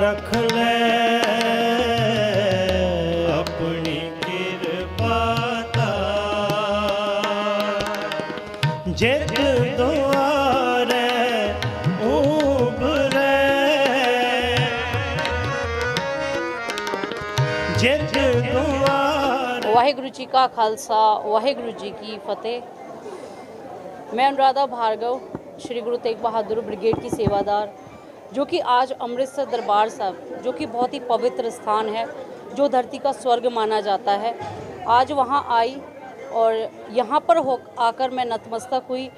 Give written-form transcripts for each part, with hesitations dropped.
रख ले अपनी कृपा जित द्वारे उभरे जित द्वारे। वाहिगुरु जी का खालसा वाहिगुरु जी की फतेह। मैं अनुराधा भार्गव श्री गुरु तेग बहादुर ब्रिगेड की सेवादार, जो कि आज अमृतसर दरबार साहब, जो कि बहुत ही पवित्र स्थान है, जो धरती का स्वर्ग माना जाता है, आज वहाँ आई और यहाँ पर आकर मैं नतमस्तक हुई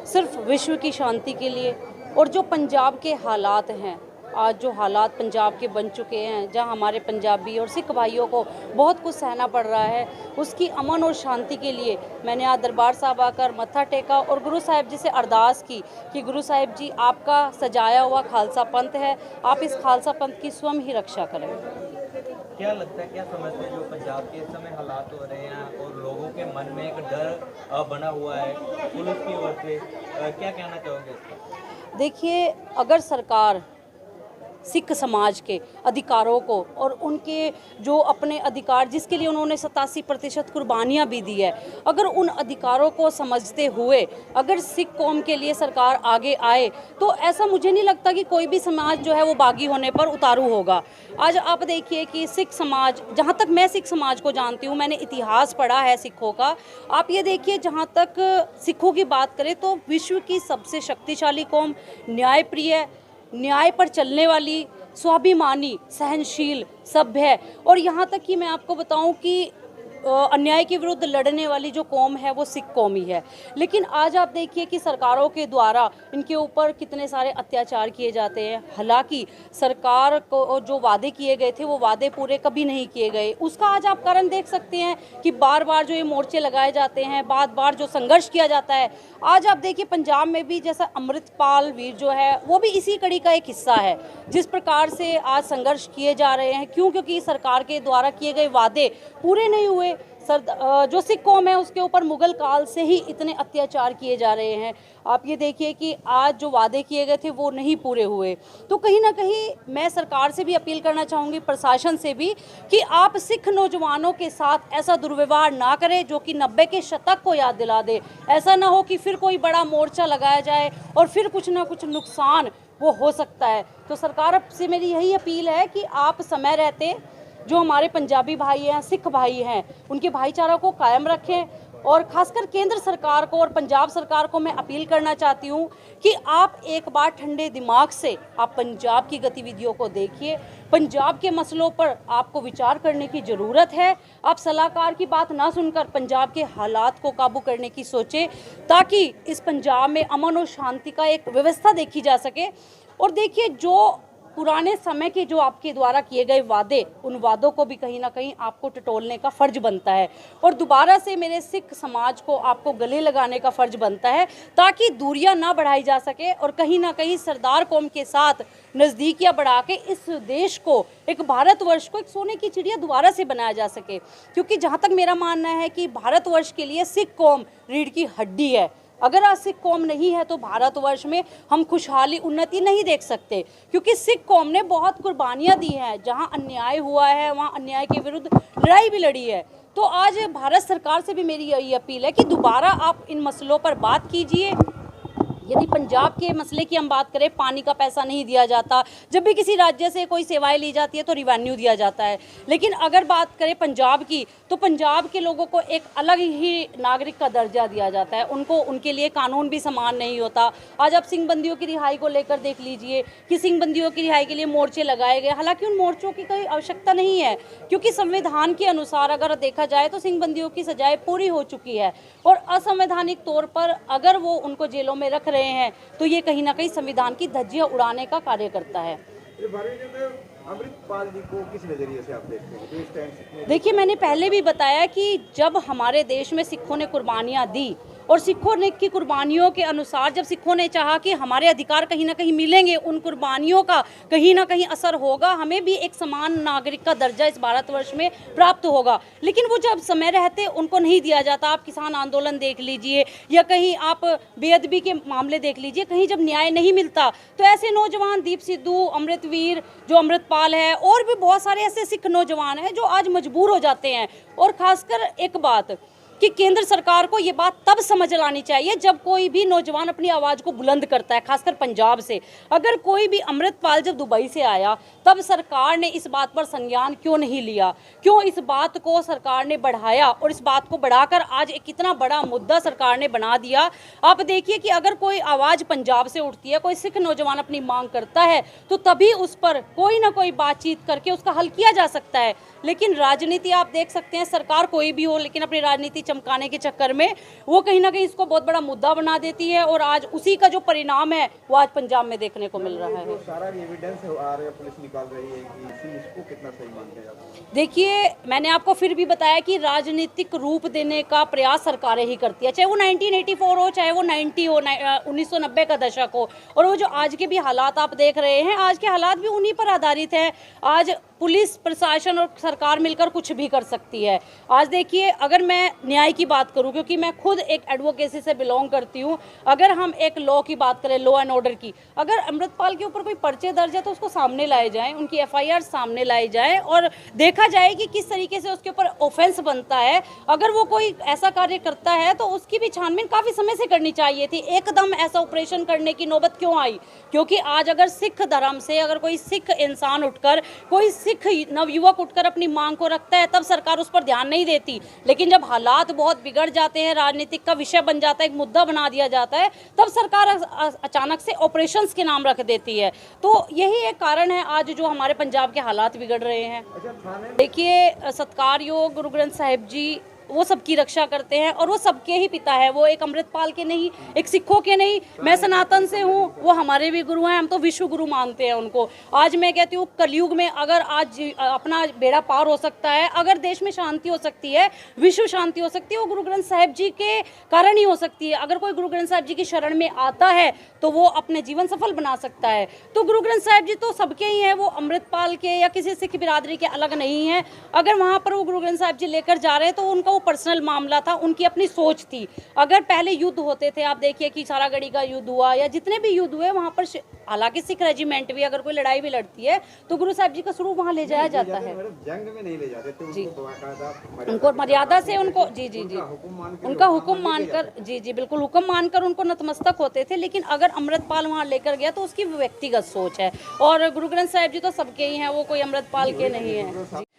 सिर्फ विश्व की शांति के लिए। और जो पंजाब के हालात हैं, आज जो हालात पंजाब के बन चुके हैं, जहां हमारे पंजाबी और सिख भाइयों को बहुत कुछ सहना पड़ रहा है, उसकी अमन और शांति के लिए मैंने आज दरबार साहब आकर मत्था टेका और गुरु साहिब जी से अरदास की कि गुरु साहिब जी, आपका सजाया हुआ खालसा पंथ है, आप इस खालसा पंथ की स्वयं ही रक्षा करें। क्या लगता है, क्या समझते हैं जो पंजाब के इस समय हालात हो रहे हैं और लोगों के मन में एक डर बना हुआ है पुलिस की ओर से, क्या कहना चाहोगे इसका? देखिए, अगर सरकार सिख समाज के अधिकारों को और उनके जो अपने अधिकार जिसके लिए उन्होंने 87% कुर्बानियाँ भी दी है, अगर उन अधिकारों को समझते हुए अगर सिख कौम के लिए सरकार आगे आए, तो ऐसा मुझे नहीं लगता कि कोई भी समाज जो है वो बागी होने पर उतारू होगा। आज आप देखिए कि सिख समाज, जहाँ तक मैं सिख समाज को जानती हूँ, मैंने इतिहास पढ़ा है सिखों का, आप ये देखिए, जहाँ तक सिखों की बात करें तो विश्व की सबसे शक्तिशाली कौम, न्यायप्रिय, न्याय पर चलने वाली, स्वाभिमानी, सहनशील, सभ्य, और यहाँ तक कि मैं आपको बताऊं कि अन्याय के विरुद्ध लड़ने वाली जो कौम है वो सिख कौम ही है। लेकिन आज आप देखिए कि सरकारों के द्वारा इनके ऊपर कितने सारे अत्याचार किए जाते हैं। हालांकि सरकार को जो वादे किए गए थे वो वादे पूरे कभी नहीं किए गए। उसका आज आप कारण देख सकते हैं कि बार बार जो ये मोर्चे लगाए जाते हैं, बार बार जो संघर्ष किया जाता है। आज आप देखिए पंजाब में भी जैसा अमृतपाल वीर जो है वो भी इसी कड़ी का एक हिस्सा है। जिस प्रकार से आज संघर्ष किए जा रहे हैं, क्योंकि सरकार के द्वारा किए गए वादे पूरे नहीं हुए। जो सिख कौम है उसके ऊपर मुगल काल से ही इतने अत्याचार किए जा रहे हैं। आप ये देखिए कि आज जो वादे किए गए थे वो नहीं पूरे हुए। तो कहीं ना कहीं मैं सरकार से भी अपील करना चाहूँगी, प्रशासन से भी, कि आप सिख नौजवानों के साथ ऐसा दुर्व्यवहार ना करें जो कि 90 के शतक को याद दिला दे। ऐसा ना हो कि फिर कोई बड़ा मोर्चा लगाया जाए और फिर कुछ ना कुछ नुकसान वो हो सकता है। तो सरकार से मेरी यही अपील है कि आप समय रहते जो हमारे पंजाबी भाई हैं, सिख भाई हैं, उनके भाईचारा को कायम रखें। और खासकर केंद्र सरकार को और पंजाब सरकार को मैं अपील करना चाहती हूँ कि आप एक बार ठंडे दिमाग से आप पंजाब की गतिविधियों को देखिए। पंजाब के मसलों पर आपको विचार करने की ज़रूरत है। आप सलाहकार की बात ना सुनकर पंजाब के हालात को काबू करने की सोचें, ताकि इस पंजाब में अमन और शांति का एक व्यवस्था देखी जा सके। और देखिए, जो पुराने समय के जो आपके द्वारा किए गए वादे, उन वादों को भी कहीं ना कहीं आपको टटोलने का फ़र्ज बनता है और दोबारा से मेरे सिख समाज को आपको गले लगाने का फ़र्ज बनता है, ताकि दूरियां ना बढ़ाई जा सके और कहीं ना कहीं सरदार कौम के साथ नज़दीकियां बढ़ा के इस देश को, एक भारतवर्ष को, एक सोने की चिड़िया दोबारा से बनाया जा सके। क्योंकि जहाँ तक मेरा मानना है कि भारतवर्ष के लिए सिख कौम रीढ़ की हड्डी है। अगर आज सिख कौम नहीं है तो भारतवर्ष में हम खुशहाली, उन्नति नहीं देख सकते। क्योंकि सिख कौम ने बहुत कुर्बानियां दी हैं। जहां अन्याय हुआ है वहां अन्याय के विरुद्ध लड़ाई भी लड़ी है। तो आज भारत सरकार से भी मेरी यही अपील है कि दोबारा आप इन मसलों पर बात कीजिए। यदि पंजाब के मसले की हम बात करें, पानी का पैसा नहीं दिया जाता, जब भी किसी राज्य से कोई सेवाएं ली जाती है तो रिवेन्यू दिया जाता है। लेकिन अगर बात करें पंजाब की, तो पंजाब के लोगों को एक अलग ही नागरिक का दर्जा दिया जाता है। उनके लिए कानून भी समान नहीं होता। आज आप सिंह बंदियों की रिहाई को लेकर देख लीजिए कि सिंह बंदियों की रिहाई के लिए मोर्चे लगाए गए। हालांकि उन मोर्चों की कोई आवश्यकता नहीं है, क्योंकि संविधान के अनुसार अगर देखा जाए तो सिंह बंदियों की सजाएं पूरी हो चुकी है। और असंवैधानिक तौर पर अगर वो उनको जेलों में रख रहे हैं तो ये कहीं ना कहीं संविधान की धज्जियां उड़ाने का कार्य करता है। अमृतपाल जी को किस नजरिए से आप देखते हैं? देखिए, मैंने पहले भी बताया कि जब हमारे देश में सिखों ने कुर्बानियां दी और सिखों ने की कुर्बानियों के अनुसार जब सिखों ने चाहा कि हमारे अधिकार कहीं ना कहीं मिलेंगे, उन कुर्बानियों का कहीं ना कहीं असर होगा, हमें भी एक समान नागरिक का दर्जा इस भारतवर्ष में प्राप्त होगा, लेकिन वो जब समय रहते उनको नहीं दिया जाता। आप किसान आंदोलन देख लीजिए या कहीं आप बेअदबी के मामले देख लीजिए, कहीं जब न्याय नहीं मिलता तो ऐसे नौजवान दीप सिद्धू, अमृतवीर जो अमृतपाल है और भी बहुत सारे ऐसे सिख नौजवान हैं जो आज मजबूर हो जाते हैं। और खासकर एक बात कि केंद्र सरकार को ये बात तब समझ लानी चाहिए जब कोई भी नौजवान अपनी आवाज़ को बुलंद करता है, खासकर पंजाब से। अगर कोई भी अमृतपाल जब दुबई से आया तब सरकार ने इस बात पर संज्ञान क्यों नहीं लिया, क्यों इस बात को सरकार ने बढ़ाया और इस बात को बढ़ाकर आज एक इतना बड़ा मुद्दा सरकार ने बना दिया। आप देखिए कि अगर कोई आवाज़ पंजाब से उठती है, कोई सिख नौजवान अपनी मांग करता है तो तभी उस पर कोई ना कोई बातचीत करके उसका हल किया जा सकता है। लेकिन राजनीति आप देख सकते हैं, सरकार कोई भी हो लेकिन अपनी राजनीति चमकाने के चक्कर में वो कहीं ना कहीं इसको बहुत बड़ा मुद्दा बना देती है और आज उसी का जो परिणाम है वो आज पंजाब में देखने को मिल रहा है। जो सारा एविडेंस आ रहा है, पुलिस निकाल रही है कि इसको कितना सही मानते हैं आप? देखिए, मैंने आपको फिर भी बताया कि राजनीतिक रूप देने का प्रयास सरकारें ही करती है, चाहे वो 1984 हो, चाहे वो 90 हो, 1990 का दशक हो। और वो जो आज के भी हालात आप देख रहे हैं, आज के हालात भी उन्हीं पर आधारित है। आज पुलिस प्रशासन और सरकार मिलकर कुछ भी कर सकती है। आज देखिए, अगर मैं न्याय की बात करूं, क्योंकि मैं खुद एक एडवोकेसी से बिलोंग करती हूं, अगर हम एक लॉ की बात करें, लॉ एंड ऑर्डर की, अगर अमृतपाल के ऊपर कोई पर्चे दर्ज है तो उसको सामने लाए जाएं, उनकी एफआईआर सामने लाई जाए और देखा जाए कि किस तरीके से उसके ऊपर ऑफेंस बनता है। अगर वो कोई ऐसा कार्य करता है तो उसकी भी छानबीन काफ़ी समय से करनी चाहिए थी। एकदम ऐसा ऑपरेशन करने की नौबत क्यों आई? क्योंकि आज अगर सिख धर्म से अगर कोई सिख इंसान उठकर, कोई सिख नवयुवक उठकर अपनी मांग को रखता है तब सरकार उस पर ध्यान नहीं देती। लेकिन जब हालात बहुत बिगड़ जाते हैं, राजनीतिक का विषय बन जाता है, एक मुद्दा बना दिया जाता है, तब सरकार अचानक से ऑपरेशंस के नाम रख देती है। तो यही एक कारण है आज जो हमारे पंजाब के हालात बिगड़ रहे हैं। देखिए, सत्कार योग गुरु ग्रंथ साहिब जी वो सबकी रक्षा करते हैं और वो सबके ही पिता है। वो एक अमृतपाल के नहीं, एक सिखों के नहीं, मैं सनातन से हूँ, वो हमारे भी गुरु हैं, हम तो विश्व गुरु मानते हैं उनको। आज मैं कहती हूँ कलयुग में अगर आज अपना बेड़ा पार हो सकता है, अगर देश में शांति हो सकती है, विश्व शांति हो सकती है, वो गुरु ग्रंथ साहिब जी के कारण ही हो सकती है। अगर कोई गुरु ग्रंथ साहिब जी की शरण में आता है तो वो अपने जीवन सफल बना सकता है। तो गुरु ग्रंथ साहिब जी तो सबके ही हैं, वो अमृतपाल के या किसी सिख बिरादरी के अलग नहीं है। अगर वहाँ पर वो गुरु ग्रंथ साहिब जी लेकर जा रहे हैं तो उनका पर्सनल मामला था, उनकी अपनी सोच थी। अगर पहले युद्ध होते थे, आप देखिए कि सारागढ़ी का युद्ध हुआ या जितने भी युद्ध हुए वहाँ पर, हालांकि सिख रेजिमेंट भी अगर कोई लड़ाई भी लड़ती है तो गुरु साहिब जी का स्वरूप वहाँ ले जाया जाता है। जंग में नहीं ले जाते थे जी, उनको मर्यादा से उनको जी उनका हुक्म मानकर जी बिल्कुल हुक्म मानकर उनको नतमस्तक होते थे। लेकिन अगर अमृतपाल वहाँ लेकर गया तो उसकी व्यक्तिगत सोच है और गुरु ग्रंथ साहिब जी तो सबके ही हैं, वो कोई अमृतपाल के नहीं है।